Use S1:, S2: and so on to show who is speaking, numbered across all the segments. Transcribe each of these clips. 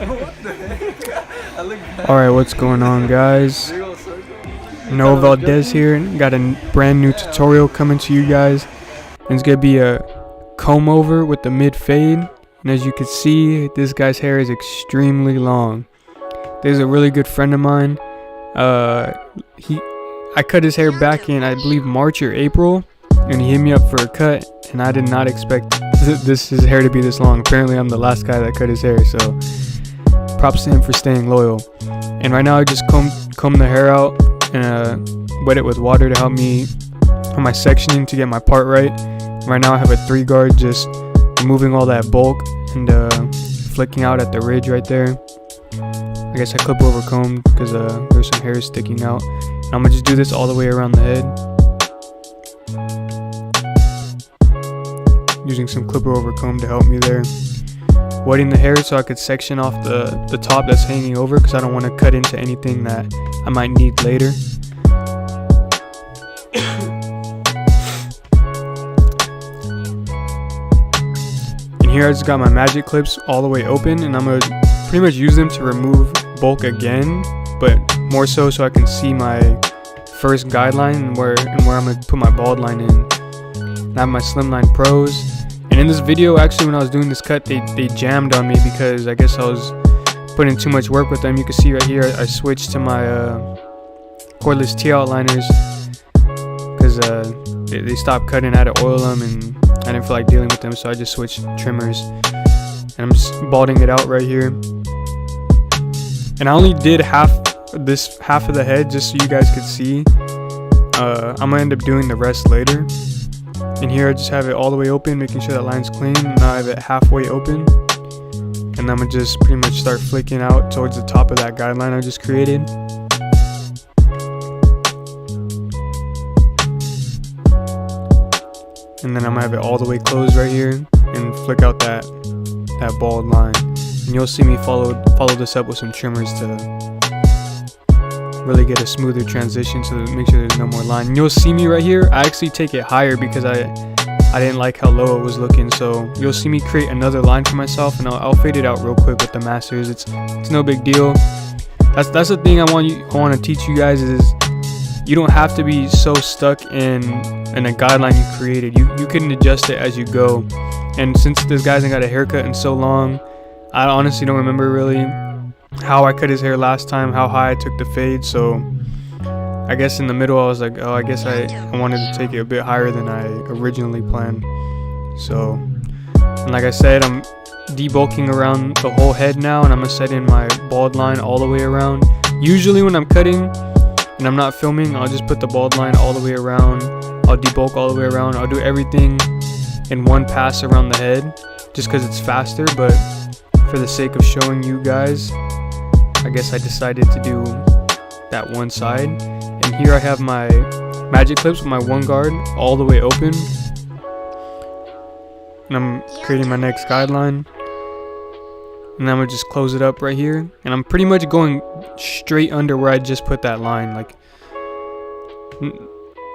S1: the heck? I look bad.
S2: Alright, what's going on, guys? Noah Valdez here. Got a brand new tutorial coming to you guys. And it's gonna be a comb over with the mid fade. And as you can see, this guy's hair is extremely long. There's a really good friend of mine. I cut his hair back in, I believe, March or April, and he hit me up for a cut, and I did not expect his hair to be this long. Apparently I'm the last guy that cut his hair, so props to him for staying loyal. And right now I just comb the hair out and wet it with water to help me on my sectioning to get my part right. Right now I have a 3 guard, just removing all that bulk and flicking out at the ridge right there. I guess I clip over combed because there's some hair sticking out. And I'm gonna just do this all the way around the head, using some clipper over comb to help me there. Wetting the hair so I could section off the top that's hanging over, because I don't want to cut into anything that I might need later. And here I just got my magic clips all the way open, and I'm gonna pretty much use them to remove bulk again, but more so I can see my first guideline and where I'm gonna put my bald line in. And I have my slimline pros. And in this video, actually, when I was doing this cut, they jammed on me because I guess I was putting too much work with them. You can see right here I switched to my cordless T-Outliners because they stopped cutting. I had to oil them and I didn't feel like dealing with them, so I just switched trimmers. And I'm just balding it out right here. And I only did half of the head just so you guys could see. I'm gonna end up doing the rest later. And here I just have it all the way open, making sure that line's clean. Now I have it halfway open. And I'm gonna just pretty much start flicking out towards the top of that guideline I just created. And then I'm gonna have it all the way closed right here and flick out that bald line. And you'll see me follow this up with some trimmers to really get a smoother transition, so to make sure there's no more line. And you'll see me right here, I actually take it higher because I didn't like how low it was looking. So you'll see me create another line for myself, and I'll fade it out real quick with the Masters. It's no big deal. That's the thing I want to teach you guys, is you don't have to be so stuck in a guideline you created. You can adjust it as you go. And since this guy hasn't got a haircut in so long, I honestly don't remember really how I cut his hair last time, how high I took the fade. So I guess in the middle I was like, oh, I guess I wanted to take it a bit higher than I originally planned. So, and like I said, I'm debulking around the whole head now, and I'm gonna set in my bald line all the way around. Usually when I'm cutting and I'm not filming, I'll just put the bald line all the way around. I'll debulk all the way around. I'll do everything in one pass around the head just because it's faster, but for the sake of showing you guys, I guess I decided to do that one side. And here I have my magic clips with my 1 guard all the way open, and I'm creating my next guideline, and I'm gonna just close it up right here. And I'm pretty much going straight under where I just put that line. Like,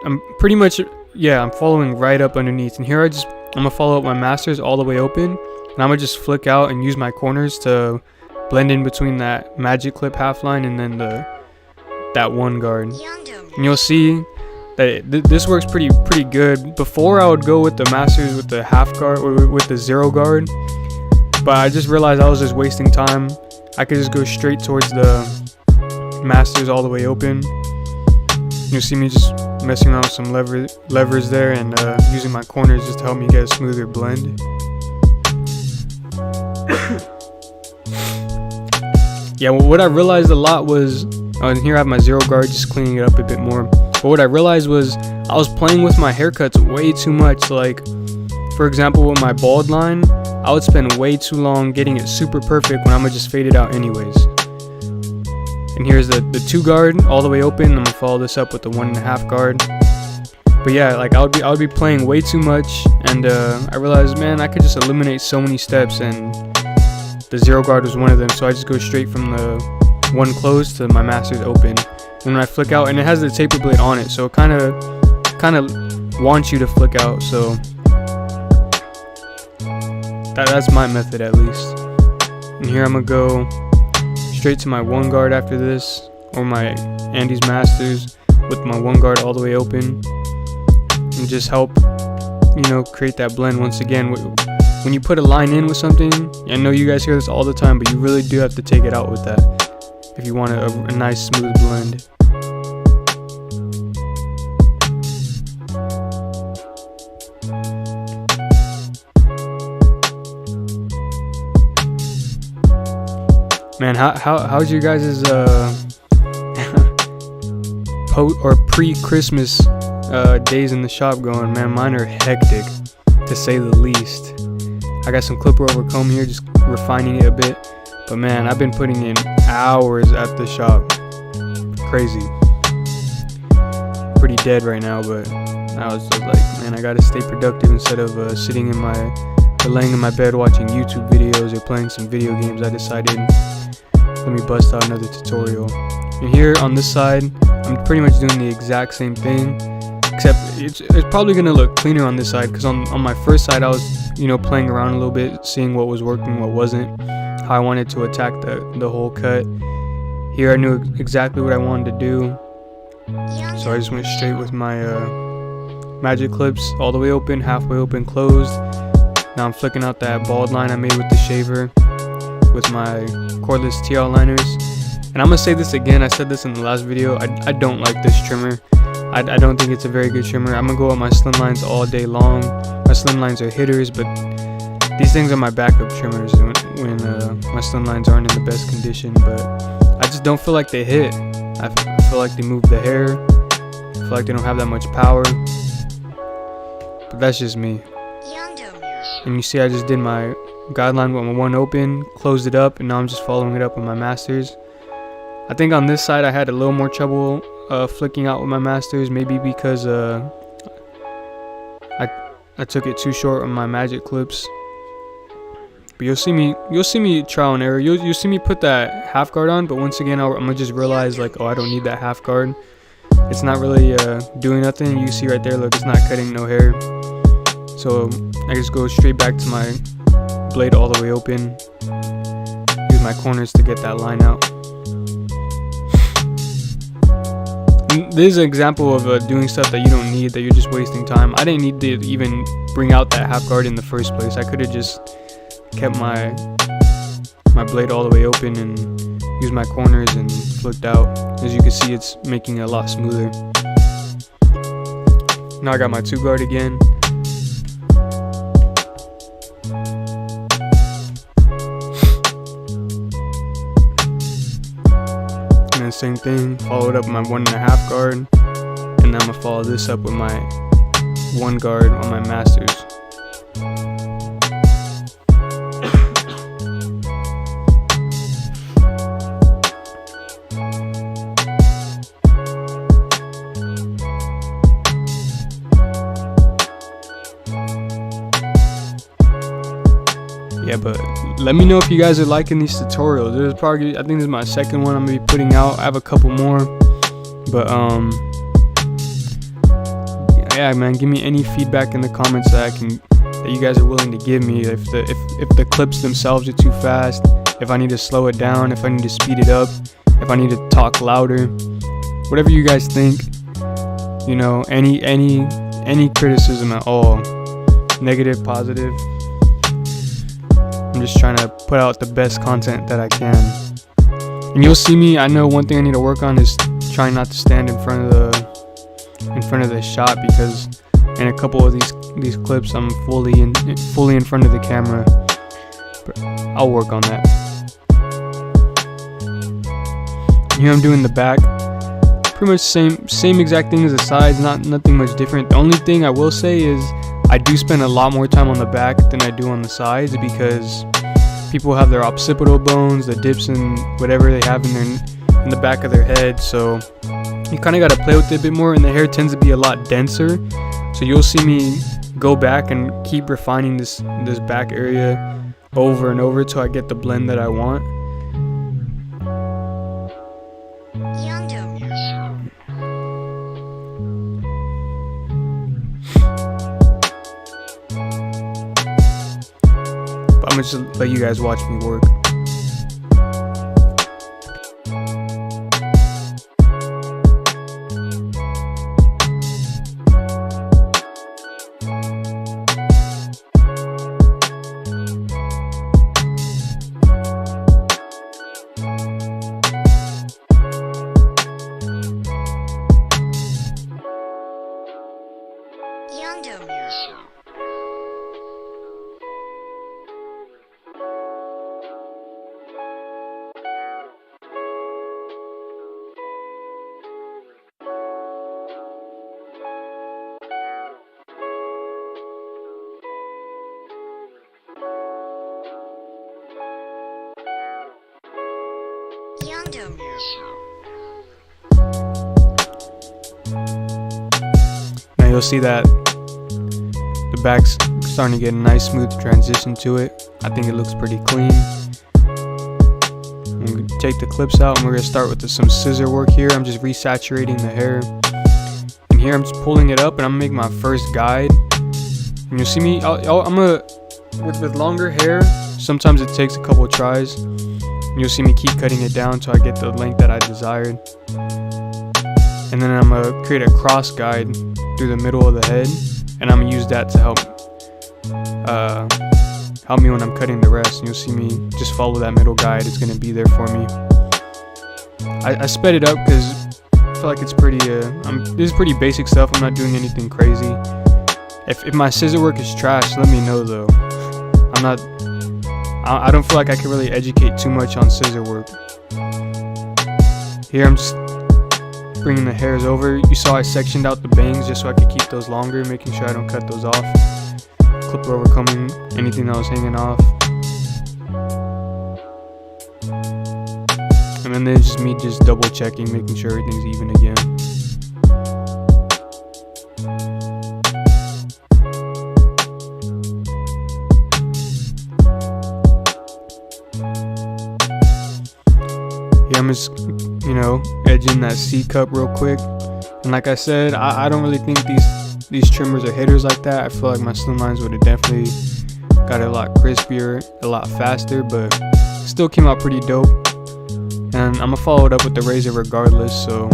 S2: I'm pretty much, yeah, I'm following right up underneath. And here I'm gonna follow up my Masters all the way open, and I'm gonna just flick out and use my corners to blend in between that magic clip half line and then that 1 guard. And you'll see that this works pretty good. Before I would go with the Masters with the half guard or with the 0 guard, but I just realized I was just wasting time. I could just go straight towards the Masters all the way open. You'll see me just messing around with some levers there and using my corners just to help me get a smoother blend. Yeah, well, what I realized a lot was, and here I have my 0 guard, just cleaning it up a bit more. But what I realized was I was playing with my haircuts way too much. Like, for example, with my bald line, I would spend way too long getting it super perfect when I'm gonna just fade it out anyways. And here's the 2 guard all the way open. I'm gonna follow this up with the 1.5 guard. But yeah, like I would be playing way too much, and I realized, man, I could just eliminate so many steps, and the 0 guard was one of them. So I just go straight from the 1 closed to my Masters open. And when I flick out, and it has the taper blade on it, so it kind of wants you to flick out. So that's my method, at least. And here I'm gonna go straight to my one guard after this, or my Andis Masters with my one guard all the way open, and just help, you know, create that blend. Once again, when you put a line in with something, I know you guys hear this all the time, but you really do have to take it out with that if you want a nice smooth blend. Man, how's your guys' pre-Christmas days in the shop going? Man, mine are hectic, to say the least. I got some clipper over comb here, just refining it a bit. But man, I've been putting in hours at the shop. Crazy. Pretty dead right now, but I was just like, man, I gotta stay productive instead of sitting in my, or laying in my bed watching YouTube videos or playing some video games. I decided, let me bust out another tutorial. And here on this side, I'm pretty much doing the exact same thing, except it's probably gonna look cleaner on this side, because on my first side I was, you know, playing around a little bit, seeing what was working, what wasn't, how I wanted to attack the whole cut. Here I knew exactly what I wanted to do, so I just went straight with my Magic Clips, all the way open, halfway open, closed. Now I'm flicking out that bald line I made with the shaver with my Cordless T-Outliners. And I'm gonna say this again, I said this in the last video, I don't like this trimmer. I don't think it's a very good trimmer. I'm gonna go with my slim lines all day long. My slim lines are hitters, but these things are my backup trimmers when my slim lines aren't in the best condition. But I just don't feel like they hit. I feel like they move the hair. I feel like they don't have that much power. But that's just me.
S3: Yondo.
S2: And you see I just did my guideline with my one open, closed it up, and now I'm just following it up with my Masters. I think on this side I had a little more trouble flicking out with my Masters, maybe because I took it too short on my Magic Clips. But you'll see me trial and error. You'll see me put that half guard on, but once again I'm gonna just realize, like, oh, I don't need that half guard. It's not really doing nothing. You see right there, look, it's not cutting no hair. So I just go straight back to my blade all the way open. Use my corners to get that line out. This is an example of doing stuff that you don't need, that you're just wasting time. I didn't need to even bring out that half guard in the first place. I could have just kept my blade all the way open and used my corners and flicked out. As you can see, it's making it a lot smoother. Now I got my 2 guard again. And same thing, follow it up with my 1.5 guard, and then I'm gonna follow this up with my 1 guard on my Masters. Yeah, but let me know if you guys are liking these tutorials. There's probably, I think this is my second one I'm gonna be putting out. I have a couple more, but yeah, man, give me any feedback in the comments that you guys are willing to give me. If the clips themselves are too fast, if I need to slow it down, if I need to speed it up, if I need to talk louder, whatever you guys think. You know, any criticism at all, negative, positive. I'm just trying to put out the best content that I can. And you'll see me, I know one thing I need to work on is trying not to stand in front of the shot, because in a couple of these clips I'm fully in front of the camera. But I'll work on that. Here I'm doing the back. Pretty much same exact thing as the sides, nothing much different. The only thing I will say is I do spend a lot more time on the back than I do on the sides, because people have their occipital bones, the dips, and whatever they have in the back of their head. So you kind of got to play with it a bit more, and the hair tends to be a lot denser. So you'll see me go back and keep refining this back area over and over till I get the blend that I want. I'm gonna just let you guys watch me work. Now you'll see that the back's starting to get a nice smooth transition to it. I think it looks pretty clean. I'm going to take the clips out and we're going to start with some scissor work here. I'm just resaturating the hair. And here I'm just pulling it up and I'm making my first guide. And you'll see me, I'm going to, with longer hair, sometimes it takes a couple tries. And you'll see me keep cutting it down until I get the length that I desired. And then I'm going to create a cross guide through the middle of the head. And I'm going to use that to help me when I'm cutting the rest. And you'll see me just follow that middle guide. It's going to be there for me. I sped it up because I feel like it's pretty, this is pretty basic stuff. I'm not doing anything crazy. If my scissor work is trash, let me know though. I don't feel like I can really educate too much on scissor work. Here I'm just bringing the hairs over. You saw I sectioned out the bangs just so I could keep those longer, making sure I don't cut those off. Clipper overcoming anything that was hanging off. And then there's just me just double checking, making sure everything's even again. Yeah, I'm just, edging that C cup real quick. And like I said, I don't really think these trimmers are hitters like that. I feel like my slim lines would have definitely got it a lot crispier, a lot faster, but still came out pretty dope. And I'm gonna follow it up with the razor regardless, so.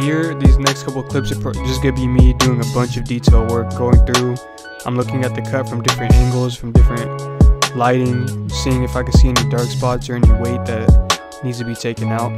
S2: Here, these next couple clips are just gonna be me doing a bunch of detail work, going through. I'm looking at the cut from different angles, from different lighting, seeing if I can see any dark spots or any weight that needs to be taken out.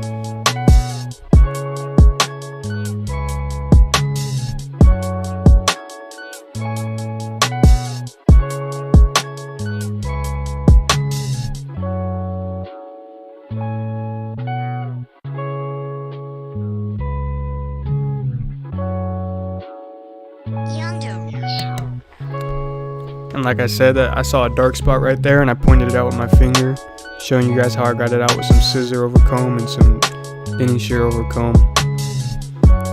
S2: And like I said, I saw a dark spot right there and I pointed it out with my finger, showing you guys how I got it out with some scissor over comb and some thinning shear over comb.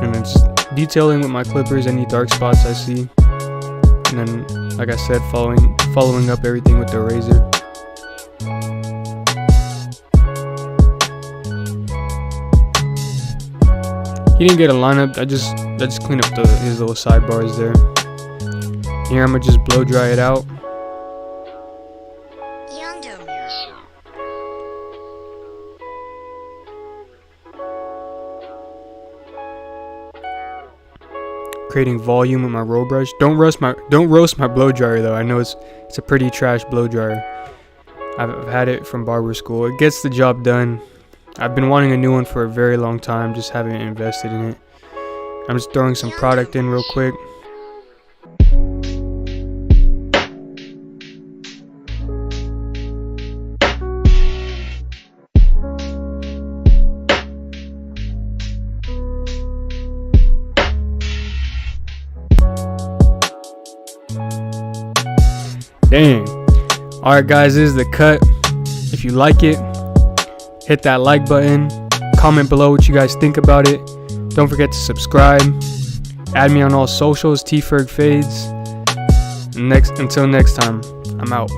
S2: And it's detailing with my clippers any dark spots I see. And then, like I said, following up everything with the razor. He didn't get a lineup. I just cleaned up his little sidebars there. Here I'm gonna just blow dry it out.
S3: Yondo.
S2: Creating volume with my roll brush. Don't roast my blow dryer though. I know it's a pretty trash blow dryer. I've had it from barber school. It gets the job done. I've been wanting a new one for a very long time, just haven't invested in it. I'm just throwing some product in real quick. Dang. Alright guys, this is the cut. If you like it, hit that like button. Comment below what you guys think about it. Don't forget to subscribe. Add me on all socials, T-Ferg Fades. Until next time, I'm out.